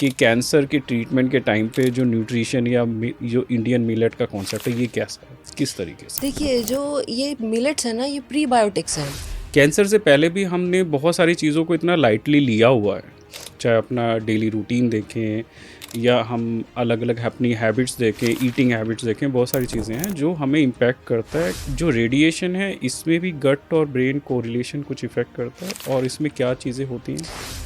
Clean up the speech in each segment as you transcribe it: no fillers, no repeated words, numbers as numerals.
कि कैंसर के ट्रीटमेंट के टाइम पे जो न्यूट्रिशन या जो इंडियन मिलेट का कॉन्सेप्ट है ये कैसा है, किस तरीके से? देखिए, जो ये मिलेट्स है ना, ये प्रीबायोटिक्स हैं। कैंसर से पहले भी हमने बहुत सारी चीज़ों को इतना लाइटली लिया हुआ है, चाहे अपना डेली रूटीन देखें या हम अलग अलग अपनी हैबिट्स देखें, ईटिंग हैबिट्स देखें, बहुत सारी चीज़ें हैं जो हमें इम्पैक्ट करता है। जो रेडिएशन है इसमें भी गट और ब्रेन कोरिलेशन कुछ इफ़ेक्ट करता है, और इसमें क्या चीज़ें होती हैं?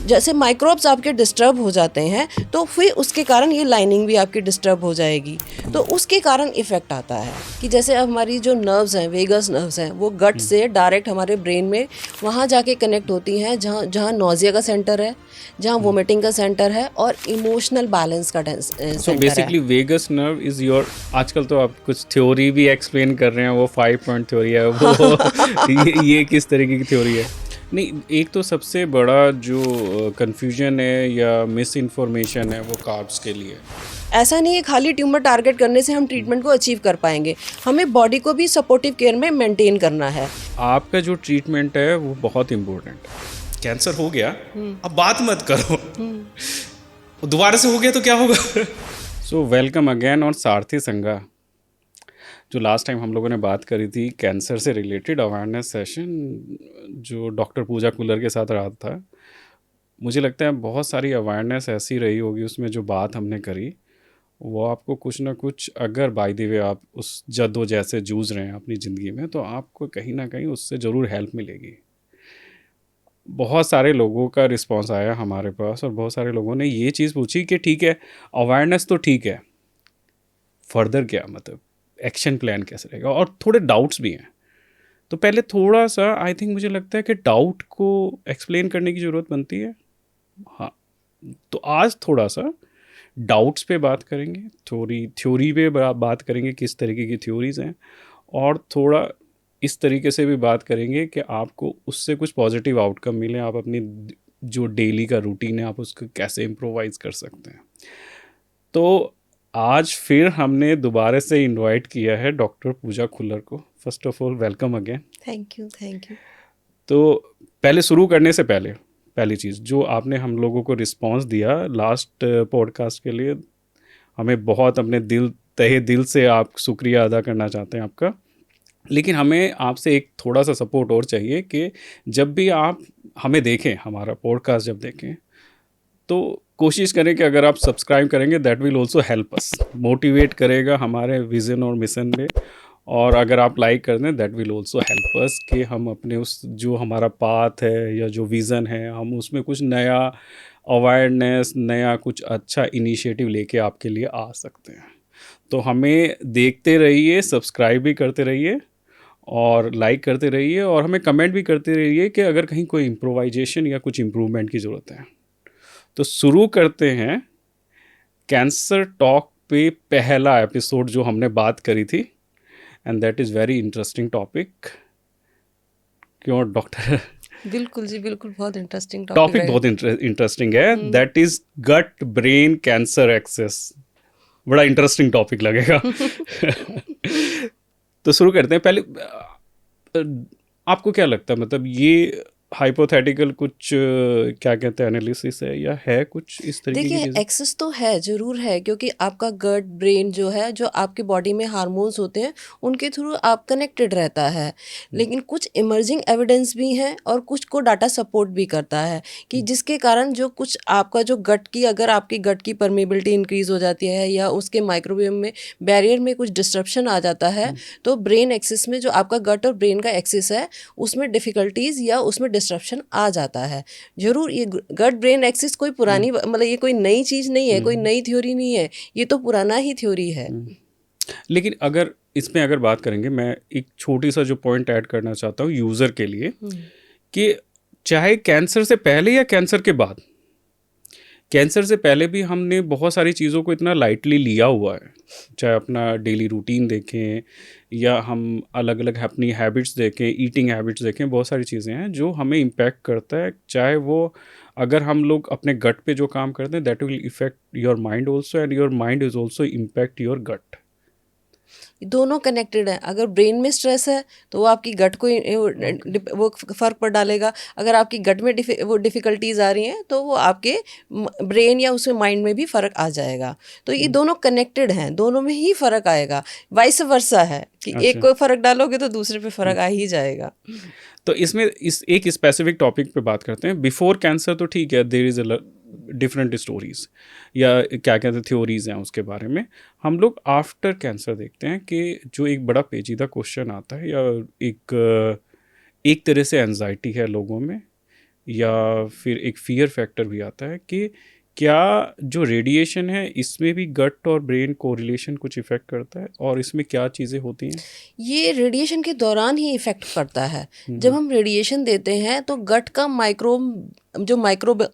जैसे माइक्रोब्स आपके डिस्टर्ब हो जाते हैं, तो फिर उसके कारण ये लाइनिंग भी आपकी डिस्टर्ब हो जाएगी, तो उसके कारण इफेक्ट आता है। कि जैसे अब हमारी जो नर्व्स हैं, वेगस नर्व्स हैं, वो गट से डायरेक्ट हमारे ब्रेन में वहाँ जाके कनेक्ट होती हैं, जहाँ जहाँ नोजिया का सेंटर है, जहाँ वोमिटिंग का सेंटर है, और इमोशनल बैलेंस का सो सेंटर है। Basically vagus nerve is your, आजकल तो आप कुछ थ्योरी भी एक्सप्लेन कर रहे हैं, वो 5 पॉइंट थ्योरी है वो ये किस तरीके की थ्योरी है? नहीं, एक तो सबसे बड़ा जो कन्फ्यूजन है या मिस इन्फॉर्मेशन है वो कार्ब्स के लिए। ऐसा नहीं है खाली ट्यूमर टारगेट करने से हम ट्रीटमेंट को अचीव कर पाएंगे, हमें बॉडी को भी सपोर्टिव केयर में मेंटेन करना है। आपका जो ट्रीटमेंट है वो बहुत इम्पोर्टेंट है। कैंसर हो गया, अब बात मत करो, दोबारा से हो गया तो क्या होगा? सो वेलकम अगेन और सारथी संगा। जो लास्ट टाइम हम लोगों ने बात करी थी कैंसर से रिलेटेड अवेयरनेस सेशन, जो डॉक्टर पूजा कुलर के साथ रहा था, मुझे लगता है बहुत सारी अवेयरनेस ऐसी रही होगी उसमें जो बात हमने करी, वो आपको कुछ ना कुछ, अगर बाय द वे आप उस जद्दो जैसे जूझ रहे हैं अपनी ज़िंदगी में, तो आपको कहीं ना कहीं उससे ज़रूर हेल्प मिलेगी। बहुत सारे लोगों का रिस्पांस आया हमारे पास, और बहुत सारे लोगों ने ये चीज़ पूछी कि ठीक है, अवेयरनेस तो ठीक है, फर्दर क्या, मतलब एक्शन प्लान कैसे रहेगा, और थोड़े डाउट्स भी हैं। तो पहले थोड़ा सा, आई थिंक मुझे लगता है कि डाउट को एक्सप्लेन करने की ज़रूरत बनती है। हाँ, तो आज थोड़ा सा डाउट्स पे बात करेंगे, थ्योरी पे बात करेंगे, किस तरीके की थ्योरीज हैं, और थोड़ा इस तरीके से भी बात करेंगे कि आपको उससे कुछ पॉजिटिव आउटकम मिले, आप अपनी जो डेली का रूटीन है आप उसको कैसे इम्प्रोवाइज कर सकते हैं। तो आज फिर हमने दोबारा से इनवाइट किया है डॉक्टर पूजा खुल्लर को। First of all welcome again. Thank you, thank you. तो पहले शुरू करने से पहले पहली चीज़, जो आपने हम लोगों को रिस्पांस दिया लास्ट पॉडकास्ट के लिए, हमें बहुत अपने दिल, तहे दिल से आप शुक्रिया अदा करना चाहते हैं आपका। लेकिन हमें आपसे एक थोड़ा सा सपोर्ट और चाहिए कि जब भी आप हमें देखें, हमारा पॉडकास्ट जब देखें, तो कोशिश करें कि अगर आप सब्सक्राइब करेंगे, that will also help us, motivate करेगा हमारे विज़न और मिशन में। और अगर आप लाइक कर दें, that will also help us कि हम अपने उस जो हमारा पाथ है या जो विज़न है, हम उसमें कुछ नया अवेयरनेस, नया कुछ अच्छा इनिशिएटिव लेके आपके लिए आ सकते हैं। तो हमें देखते रहिए, सब्सक्राइब भी करते रहिए और लाइक करते रहिए, और हमें कमेंट भी करते रहिए कि अगर कहीं कोई इम्प्रोवाइजेशन या कुछ इम्प्रूवमेंट की ज़रूरत है। तो शुरू करते हैं कैंसर टॉक पे पहला एपिसोड जो हमने बात करी थी, and that is very interesting topic. क्यों डॉक्टर? बिल्कुल जी, बिल्कुल, बहुत इंटरेस्टिंग टॉपिक टॉपिक रहेगा। बहुत इंटरेस्टिंग है, that is gut brain cancer axis. बड़ा इंटरेस्टिंग टॉपिक लगेगा। तो शुरू करते हैं। पहले आपको क्या लगता है, मतलब ये हाइपोथेटिकल कुछ क्या कहते हैं, एनालिसिस है या है कुछ इस तरीके की देखिए, चीज़ें? एक्सेस तो है, ज़रूर है, क्योंकि आपका गट ब्रेन जो है, जो आपकी बॉडी में हार्मोन्स होते हैं, उनके थ्रू आप कनेक्टेड रहता है। लेकिन कुछ इमर्जिंग एविडेंस भी हैं और कुछ को डाटा सपोर्ट भी करता है, कि जिसके कारण जो कुछ आपका जो गट की, अगर आपकी गट की परमेबिलिटी इंक्रीज हो जाती है या उसके माइक्रोबियम में, बैरियर में कुछ डिस्ट्रप्शन आ जाता है, तो ब्रेन एक्सिस में, जो आपका गट और ब्रेन का एक्सिस है, उसमें डिफ़िकल्टीज़ या उसमें डिस्ट्रप्शन आ जाता है। ज़रूर, ये गट ब्रेन एक्सिस कोई पुरानी, मतलब ये कोई नई चीज़ नहीं है, कोई नई थ्योरी नहीं है, ये तो पुराना ही थ्योरी है। लेकिन अगर इसमें अगर बात करेंगे, मैं एक छोटी सा जो पॉइंट ऐड करना चाहता हूँ यूज़र के लिए, कि चाहे कैंसर से पहले या कैंसर के बाद, कैंसर से पहले भी हमने बहुत सारी चीज़ों को इतना लाइटली लिया हुआ है, चाहे अपना डेली रूटीन देखें या हम अलग अलग अपनी हैबिट्स देखें, ईटिंग हैबिट्स देखें, बहुत सारी चीज़ें हैं जो हमें इम्पैक्ट करता है। चाहे वो, अगर हम लोग अपने गट पे जो काम करते हैं, that will effect your mind also, and your mind is also impact your gut. दोनों कनेक्टेड हैं। अगर ब्रेन में स्ट्रेस है तो वो आपकी गट को वो फर्क पर डालेगा। अगर आपकी गट में वो डिफ़िकल्टीज आ रही हैं तो वो आपके ब्रेन या उसमें माइंड में भी फ़र्क आ जाएगा। तो ये दोनों कनेक्टेड हैं, दोनों में ही फ़र्क आएगा। वाइस वर्सा है कि एक को फ़र्क डालोगे तो दूसरे पे फ़र्क आ ही जाएगा। तो इसमें इस एक स्पेसिफिक टॉपिक पे बात करते हैं। बिफोर कैंसर तो ठीक है, there is a different stories या क्या कहते हैं थ्योरीज हैं उसके बारे में। हम लोग आफ्टर कैंसर देखते हैं कि जो एक बड़ा पेचीदा क्वेश्चन आता है या एक तरह से एंजाइटी है लोगों में, या फिर एक फियर फैक्टर भी आता है कि क्या जो रेडिएशन है इसमें भी गट और ब्रेन कोरिलेशन कुछ इफ़ेक्ट करता है, और इसमें क्या चीज़ें होती हैं? ये रेडिएशन के दौरान ही इफ़ेक्ट करता है। जब हम रेडिएशन देते हैं तो गट का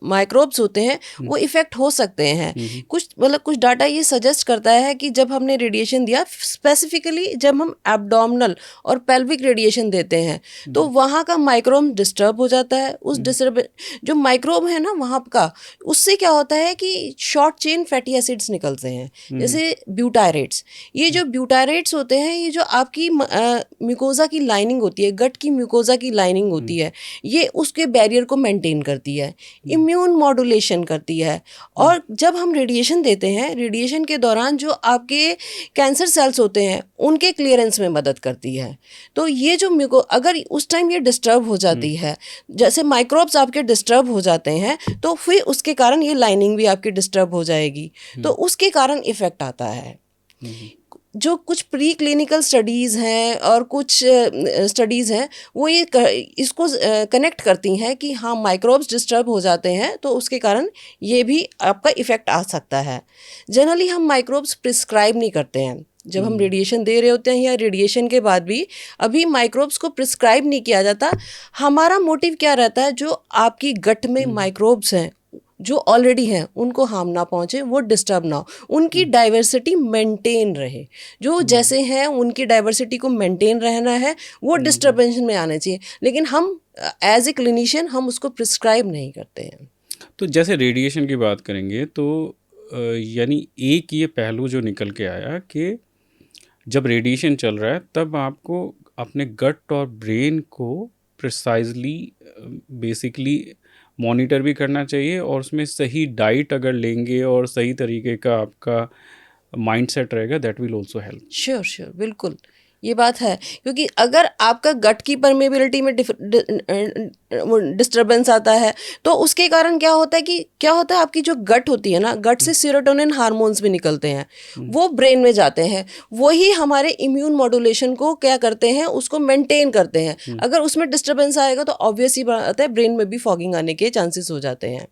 माइक्रोब्स होते हैं वो इफ़ेक्ट हो सकते हैं। कुछ डाटा ये सजेस्ट करता है कि जब हमने रेडिएशन दिया, स्पेसिफिकली जब हम एब्डोमिनल और पेल्विक रेडिएशन देते हैं तो वहाँ का माइक्रोब डिस्टर्ब हो जाता है। उस डिस्टर्ब जो माइक्रोब है ना वहाँ का, उससे क्या होता है कि शॉर्ट चेन फैटी एसिड्स निकलते हैं, जैसे ब्यूटायरेट्स। ये जो ब्यूटायरेट्स होते हैं, ये जो आपकी म्यूकोजा की लाइनिंग होती है, गट की म्यूकोजा की लाइनिंग होती है, ये उसके बैरियर को मेंटेन करती है, इम्यून मॉड्यूलेशन करती है। और जब हम रेडिएशन देते हैं, रेडिएशन के दौरान जो आपके कैंसर सेल्स होते हैं उनके क्लियरेंस में मदद करती है। तो ये जो अगर उस टाइम ये डिस्टर्ब हो जाती है, जैसे माइक्रोब्स आपके डिस्टर्ब हो जाते हैं, तो फिर उसके कारण ये लाइनिंग भी आपकी डिस्टर्ब हो जाएगी, तो उसके कारण इफेक्ट आता है। जो कुछ प्री क्लिनिकल स्टडीज़ हैं और कुछ स्टडीज़ हैं वो इसको कनेक्ट करती हैं कि हाँ माइक्रोब्स डिस्टर्ब हो जाते हैं तो उसके कारण ये भी आपका इफ़ेक्ट आ सकता है। जनरली हम माइक्रोब्स प्रिस्क्राइब नहीं करते हैं जब हम रेडिएशन दे रहे होते हैं, या रेडिएशन के बाद भी अभी माइक्रोब्स को प्रिस्क्राइब नहीं किया जाता। हमारा मोटिव क्या रहता है, जो आपकी गट में माइक्रोब्स हैं जो ऑलरेडी हैं उनको हार्म ना पहुँचे, वो डिस्टर्ब ना हो, उनकी डाइवर्सिटी मेंटेन रहे। जो जैसे हैं उनकी डाइवर्सिटी को मेंटेन रहना है, वो डिस्टर्बेंस में आने चाहिए। लेकिन हम एज ए क्लिनिशियन हम उसको प्रिस्क्राइब नहीं करते हैं। तो जैसे रेडिएशन की बात करेंगे तो यानी एक ये पहलू जो निकल के आया कि जब रेडिएशन चल रहा है तब आपको अपने गट और ब्रेन को प्रिसाइजली बेसिकली मॉनिटर भी करना चाहिए, और उसमें सही डाइट अगर लेंगे और सही तरीके का आपका माइंडसेट रहेगा, that will also help. Sure बिल्कुल ये बात है, क्योंकि अगर आपका गट की परमेबिलिटी में डिस्टर्बेंस आता है तो उसके कारण क्या होता है आपकी जो गट होती है ना, गट से सेरोटोनिन हार्मोन्स भी निकलते हैं, वो ब्रेन में जाते हैं, वही हमारे इम्यून मॉड्यूलेशन को क्या करते हैं, उसको मेंटेन करते हैं। अगर उसमें डिस्टर्बेंस आएगा तो ऑब्वियस ही बात है ब्रेन में भी फॉगिंग आने के चांसेस हो जाते हैं।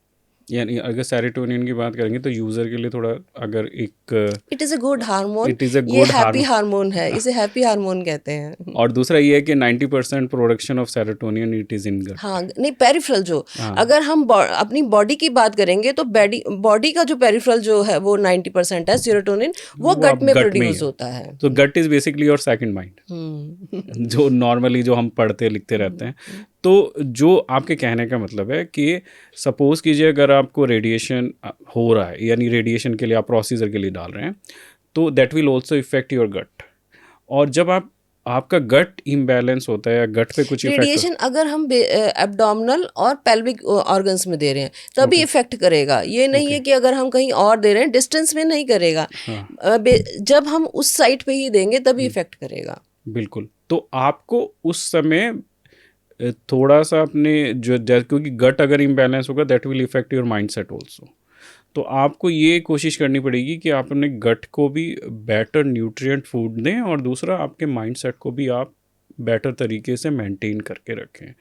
यानी अगर सेरोटोनिन की बात करेंगे तो यूज़र के लिए थोड़ा अगर एक it is a good hormone, it is a ये गुड हैप्पी हार्मोन है, इसे हैप्पी हार्मोन कहते हैं। और दूसरा ये है कि 90% production of serotonin it is in gut. हाँ नहीं, पेरिफेरल जो अगर हम अपनी बॉडी की बात करेंगे तो बॉडी का जो पेरिफेरल जो है वो 90% है सेरोटोनिन, वो गट में प्रोड्यूस होता है। तो gut is basically your second mind जो नॉर्मली जो हम पढ़ते लिखते रहते हैं। तो जो आपके कहने का मतलब है कि सपोज कीजिए अगर आपको रेडिएशन हो रहा है, यानी रेडिएशन के लिए आप प्रोसीजर के लिए डाल रहे हैं, तो that will also effect your gut. और जब आपका गट इम्बैलेंस होता है या गट पे कुछ रेडिएशन अगर हम एब्डोमिनल और पेल्विक ऑर्गन्स में दे रहे हैं तभी इफेक्ट करेगा। ये नहीं है कि अगर हम कहीं और दे रहे हैं डिस्टेंस में नहीं करेगा। जब हम उस साइट पे ही देंगे तभी इफेक्ट करेगा। बिल्कुल। तो आपको उस समय थोड़ा सा अपने क्योंकि गट अगर इम्बैलेंस होगा that will effect your mindset also. तो आपको ये कोशिश करनी पड़ेगी कि आप अपने गट को भी बेटर न्यूट्रिएंट फूड दें, और दूसरा आपके माइंडसेट को भी आप बेटर तरीके से मेंटेन करके रखें।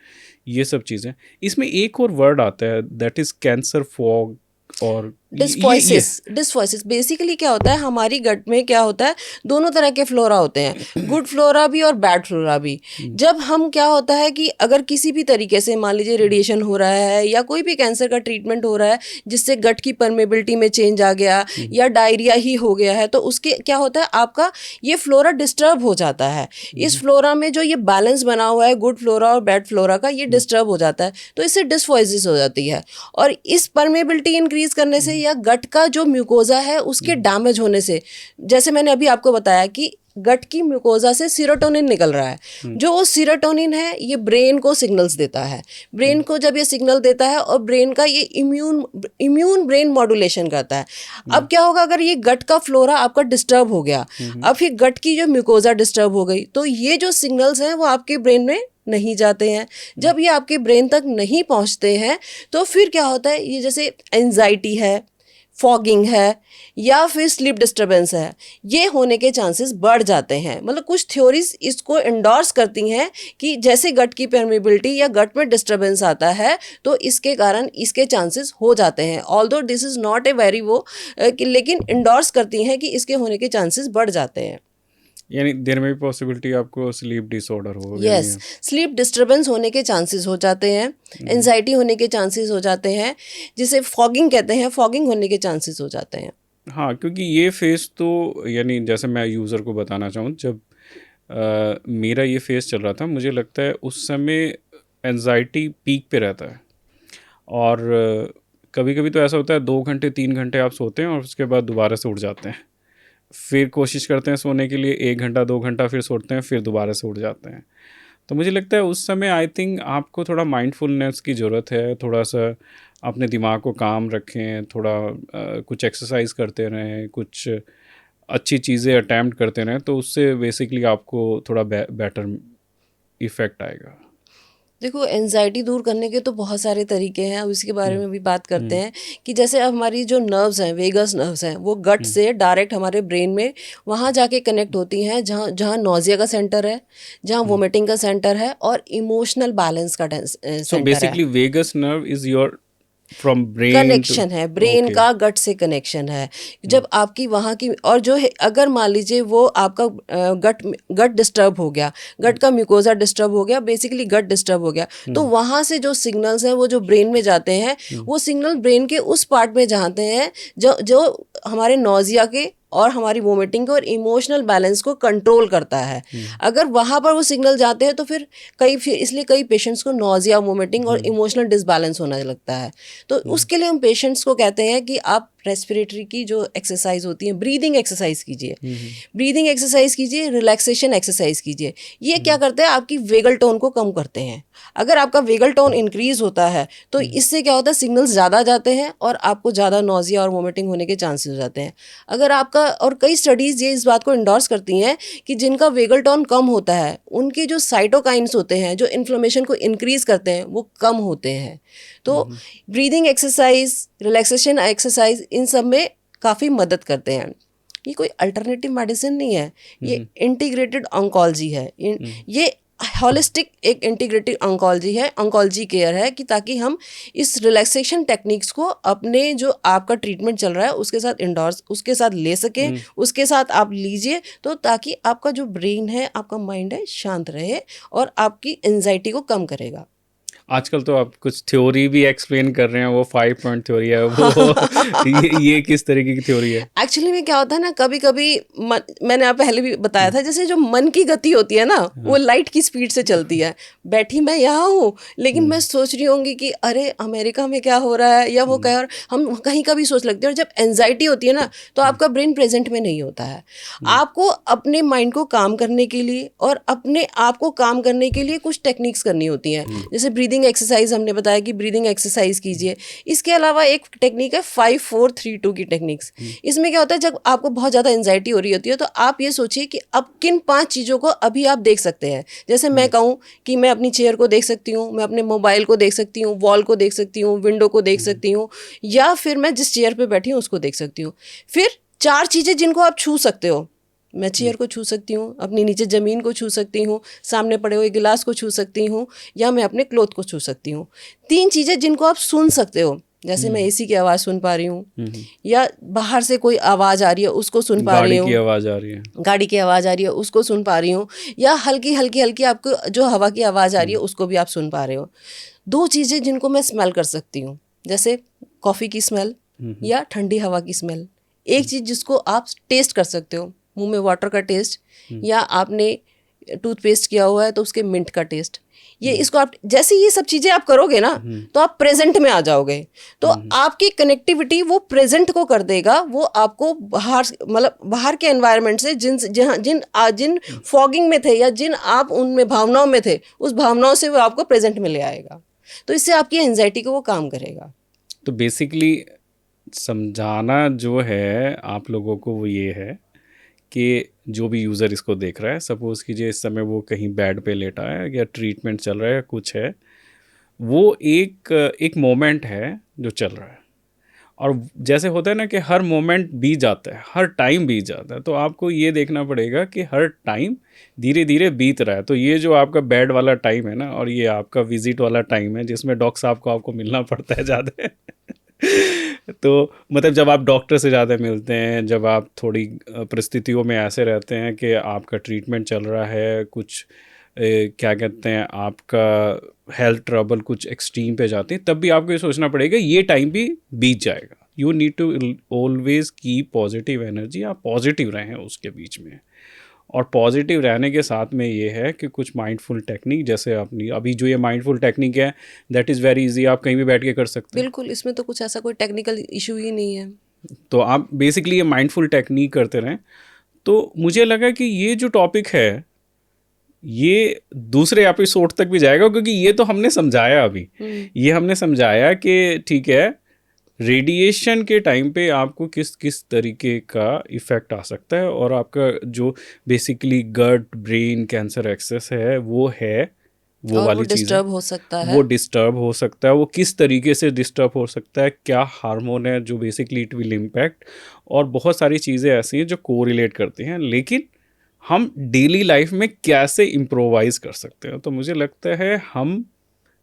ये सब चीज़ें। इसमें एक और वर्ड आता है दैट इज़ कैंसर फॉग और डिस्फॉइसिस। बेसिकली क्या होता है, हमारी गट में क्या होता है, दोनों तरह के फ्लोरा होते हैं, गुड फ्लोरा भी और बैड फ्लोरा भी। जब हम क्या होता है कि अगर किसी भी तरीके से मान लीजिए रेडिएशन हो रहा है या कोई भी कैंसर का ट्रीटमेंट हो रहा है जिससे गट की परमेबिलिटी में चेंज आ गया या डायरिया ही हो गया है, तो उसके क्या होता है आपका ये फ्लोरा डिस्टर्ब हो जाता है। इस फ्लोरा में जो ये बैलेंस बना हुआ है गुड फ्लोरा और बैड फ्लोरा का, ये डिस्टर्ब हो जाता है, तो इससे डिस्फॉइसिस हो जाती है। और इस परमेबिलिटी इंक्रीज करने से या गट का जो म्यूकोजा है उसके डैमेज होने से, जैसे मैंने अभी आपको बताया कि गट की म्यूकोजा से सीरोटोनिन निकल रहा है, जो वो सीरोटोनिन है ये ब्रेन को सिग्नल्स देता है। ब्रेन को जब ये सिग्नल देता है और ब्रेन का ये इम्यून ब्रेन मॉड्यूलेशन करता है। अब क्या होगा अगर ये गट का फ्लोरा आपका डिस्टर्ब हो गया, अब फिर गट की जो म्यूकोजा डिस्टर्ब हो गई, तो ये जो सिग्नल्स हैं वो आपके ब्रेन में नहीं जाते हैं। जब ये आपके ब्रेन तक नहीं पहुंचते हैं तो फिर क्या होता है, ये जैसे एंजाइटी है, फॉगिंग है या फिर स्लीप डिस्टर्बेंस है, ये होने के चांसेस बढ़ जाते हैं। मतलब कुछ थ्योरीज इसको एंडोर्स करती हैं कि जैसे गट की परमेबिलिटी या गट में डिस्टर्बेंस आता है तो इसके कारण इसके चांसेस हो जाते हैं। Although this is not a very लेकिन एंडोर्स करती हैं कि इसके होने के चांसेस बढ़ जाते हैं। यानी देर में भी पॉसिबिलिटी आपको स्लीप डिसऑर्डर हो यस, स्लीप डिस्टर्बेंस होने के चांसेस हो जाते हैं, एंजाइटी होने के चांसेस हो जाते हैं, जिसे फॉगिंग कहते हैं, फॉगिंग होने के चांसेस हो जाते हैं। हाँ, क्योंकि ये फेस तो यानी जैसे मैं यूज़र को बताना चाहूँ, जब मेरा ये फेस चल रहा था, मुझे लगता है उस समय एंजाइटी पीक पे रहता है। और कभी कभी तो ऐसा होता है 2 घंटे 3 घंटे आप सोते हैं और उसके बाद दोबारा से उठ जाते हैं, फिर कोशिश करते हैं सोने के लिए 1 घंटा 2 घंटा, फिर सोते हैं, फिर दोबारा से उठ जाते हैं। तो मुझे लगता है उस समय आई थिंक आपको थोड़ा माइंडफुलनेस की ज़रूरत है, थोड़ा सा अपने दिमाग को काम रखें, थोड़ा कुछ एक्सरसाइज करते रहें, कुछ अच्छी चीज़ें अटैम्प्ट करते रहें, तो उससे बेसिकली आपको थोड़ा बेटर इफ़ेक्ट आएगा। देखो, एंजाइटी दूर करने के तो बहुत सारे तरीके हैं, अब इसके बारे में भी बात करते हैं कि जैसे हमारी जो नर्व्स हैं, वेगस नर्व्स हैं, वो गट से डायरेक्ट हमारे ब्रेन में वहाँ जाके कनेक्ट होती हैं जहाँ नोजिया का सेंटर है, जहाँ वोमिटिंग का सेंटर है और इमोशनल बैलेंस का सो सेंटर है। Basically vagus nerve is your from brain connection है, ब्रेन का गट से कनेक्शन है। जब आपकी वहाँ की और जो है, अगर मान लीजिए वो आपका गट डिस्टर्ब हो गया, गट का म्यूकोजा डिस्टर्ब हो गया, बेसिकली गट डिस्टर्ब हो गया, तो वहाँ से जो सिग्नल्स हैं वो जो ब्रेन में जाते हैं, वो सिग्नल ब्रेन के उस पार्ट में जाते हैं जो हमारे नोजिया के और हमारी वोमिटिंग को और इमोशनल बैलेंस को कंट्रोल करता है। अगर वहाँ पर वो सिग्नल जाते हैं तो फिर इसलिए कई पेशेंट्स को नोजिया, वोमिटिंग और इमोशनल डिसबैलेंस होने लगता है। तो उसके लिए हम पेशेंट्स को कहते हैं कि आप रेस्पिरेटरी की जो एक्सरसाइज होती है, ब्रीदिंग एक्सरसाइज कीजिए, ब्रीदिंग एक्सरसाइज कीजिए, रिलैक्सेशन एक्सरसाइज कीजिए। ये क्या करते हैं, आपकी वेगल टोन को कम करते हैं। अगर आपका वेगल टोन इंक्रीज होता है तो इससे क्या होता है, सिग्नल्स ज़्यादा जाते हैं और आपको ज़्यादा नोजिया और वोमिटिंग होने के चांसेस हो जाते हैं। अगर आपका, और कई स्टडीज़ ये इस बात को इंडोर्स करती हैं कि जिनका वेगल टोन कम होता है, उनके जो साइटोकाइंस होते हैं जो इन्फ्लेमेशन को इंक्रीज करते हैं, वो कम होते हैं। तो ब्रीदिंग एक्सरसाइज, रिलैक्सेशन एक्सरसाइज, इन सब में काफ़ी मदद करते हैं। ये कोई अल्टरनेटिव मेडिसिन नहीं है, ये इंटीग्रेटेड ऑन्कोलॉजी है। ये हॉलिस्टिक एक इंटीग्रेटेड ऑन्कोलॉजी है, ऑन्कोलॉजी केयर है, कि ताकि हम इस रिलैक्सेशन टेक्निक्स को अपने जो आपका ट्रीटमेंट चल रहा है उसके साथ ले सकें, उसके साथ आप लीजिए, तो ताकि आपका जो ब्रेन है, आपका माइंड है, शांत रहे और आपकी एंजाइटी को कम करेगा। आजकल तो आप कुछ थ्योरी भी एक्सप्लेन कर रहे हैं, वो 5 पॉइंट थ्योरी है वो ये किस तरीके की थ्योरी है? एक्चुअली में क्या होता है ना, कभी कभी मैंने आप पहले भी बताया था, जैसे जो मन की गति होती है ना, वो लाइट की स्पीड से चलती है। बैठी मैं यहाँ हूँ लेकिन मैं सोच रही होंगी कि अरे अमेरिका में क्या हो रहा है, या वो क्या, हम कहीं का भी सोच लगते हैं। और जब एंजाइटी होती है ना, तो आपका ब्रेन प्रेजेंट में नहीं होता है। आपको अपने माइंड को काम करने के लिए और अपने आप को काम करने के लिए कुछ टेक्निक्स करनी होती हैं। जैसे ब्रीदिंग एक्सरसाइज हमने बताया कि ब्रीदिंग एक्सरसाइज कीजिए। इसके अलावा एक टेक्निक है 5-4-3-2 की टेक्निक्स। इसमें क्या होता है, जब आपको बहुत ज़्यादा एंजाइटी हो रही होती है तो आप ये सोचिए कि अब किन 5 चीज़ों को अभी आप देख सकते हैं। जैसे मैं कहूँ कि मैं अपनी चेयर को देख सकती हूँ, मैं अपने मोबाइल को देख सकती हूँ, वॉल को देख सकती हूँ, विंडो को देख सकती हूँ, या फिर मैं जिस चेयर पर बैठी हूँ उसको देख सकती हूँ। फिर 4 चीज़ें जिनको आप छू सकते हो, मैं चेयर को छू सकती हूँ, अपनी नीचे ज़मीन को छू सकती हूँ, सामने पड़े हुए गिलास को छू सकती हूँ, या मैं अपने क्लोथ को छू सकती हूँ। 3 चीज़ें जिनको आप सुन सकते हो, जैसे मैं एसी की आवाज़ सुन पा रही हूँ, या बाहर से कोई आवाज़ आ रही है उसको सुन पा रही हूँ, गाड़ी की आवाज़ आ रही है, गाड़ी की आवाज़ आ रही है उसको सुन पा रही हूँ, या हल्की हल्की आपको जो हवा की आवाज़ आ रही है उसको भी आप सुन पा रहे हो। 2 चीज़ें जिनको मैं स्मेल कर सकती हूँ, जैसे कॉफ़ी की स्मेल या ठंडी हवा की स्मेल। एक चीज़ जिसको आप टेस्ट कर सकते हो, मुंह में वाटर का टेस्ट, या आपने टूथपेस्ट किया हुआ है तो उसके मिंट का टेस्ट, ये इसको आप जैसे ये सब चीज़ें आप करोगे ना तो आप प्रेजेंट में आ जाओगे। तो आपकी कनेक्टिविटी वो प्रेजेंट को कर देगा, वो आपको बाहर मतलब बाहर के एनवायरनमेंट से जिन फॉगिंग में थे या जिन आप उनमें भावनाओं में थे, उस भावनाओं से वो आपको प्रेजेंट में ले आएगा। तो इससे आपकी एंजाइटी को वो काम करेगा। तो बेसिकली समझाना जो है आप लोगों को वो ये है कि जो भी यूज़र इसको देख रहा है, सपोज़ कीजिए इस समय वो कहीं बेड पे लेटा है या ट्रीटमेंट चल रहा है या कुछ है, वो एक मोमेंट है जो चल रहा है। और जैसे होता है ना कि हर मोमेंट बीत जाता है, हर टाइम बीत जाता है, तो आपको ये देखना पड़ेगा कि हर टाइम धीरे धीरे बीत रहा है। तो ये जो आपका बेड वाला टाइम है ना, और ये आपका विजिट वाला टाइम है जिसमें डॉक्टर साहब को आपको मिलना पड़ता है ज़्यादा तो मतलब जब आप डॉक्टर से ज़्यादा मिलते हैं, जब आप थोड़ी परिस्थितियों में ऐसे रहते हैं कि आपका ट्रीटमेंट चल रहा है, कुछ क्या कहते हैं, आपका हेल्थ ट्रबल कुछ एक्सट्रीम पे जाते हैं, तब भी आपको ये सोचना पड़ेगा ये टाइम भी बीत जाएगा। You need to always keep positive energy, आप पॉजिटिव रहें उसके बीच में। और पॉजिटिव रहने के साथ में ये है कि कुछ माइंडफुल टेक्निक, जैसे आपने अभी जो ये माइंडफुल टेक्निक है, दैट इज़ वेरी इजी, आप कहीं भी बैठ के कर सकते हैं। बिल्कुल, इसमें तो कुछ ऐसा कोई टेक्निकल इशू ही नहीं है। तो आप बेसिकली ये माइंडफुल टेक्निक करते रहें। तो मुझे लगा कि ये जो टॉपिक है ये दूसरे एपिसोड तक भी जाएगा, क्योंकि ये तो हमने समझाया अभी, ये हमने समझाया कि ठीक है, रेडिएशन के टाइम पे आपको किस किस तरीके का इफ़ेक्ट आ सकता है, और आपका जो basically gut brain cancer axis है वो है, वो और वाली वो चीज़ डिस्टर्ब हो सकता है। वो डिस्टर्ब हो सकता है, वो किस तरीके से डिस्टर्ब हो सकता है, क्या हार्मोन है जो बेसिकली इट विल इम्पैक्ट, और बहुत सारी चीज़ें ऐसी हैं जो कोरिलेट करती हैं, लेकिन हम डेली लाइफ में कैसे इम्प्रोवाइज़ कर सकते हैं। तो मुझे लगता है हम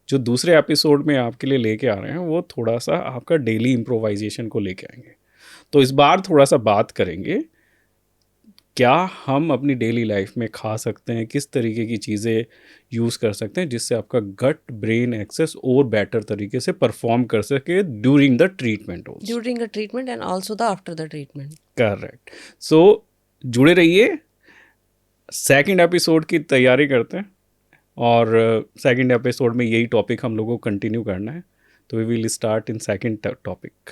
जो दूसरे एपिसोड में आपके लिए लेके आ रहे हैं वो थोड़ा सा आपका डेली इम्प्रोवाइजेशन को लेके आएंगे। तो इस बार थोड़ा सा बात करेंगे क्या हम अपनी डेली लाइफ में खा सकते हैं, किस तरीके की चीज़ें यूज़ कर सकते हैं जिससे आपका गट ब्रेन एक्सेस और बेटर तरीके से परफॉर्म कर सके during the treatment also. During the treatment and also the after the treatment. Correct. So जुड़े रहिए, सेकंड एपिसोड की तैयारी करते हैं, और सेकंड एपिसोड में यही टॉपिक हम लोगों को कंटिन्यू करना है। तो we will start in second topic.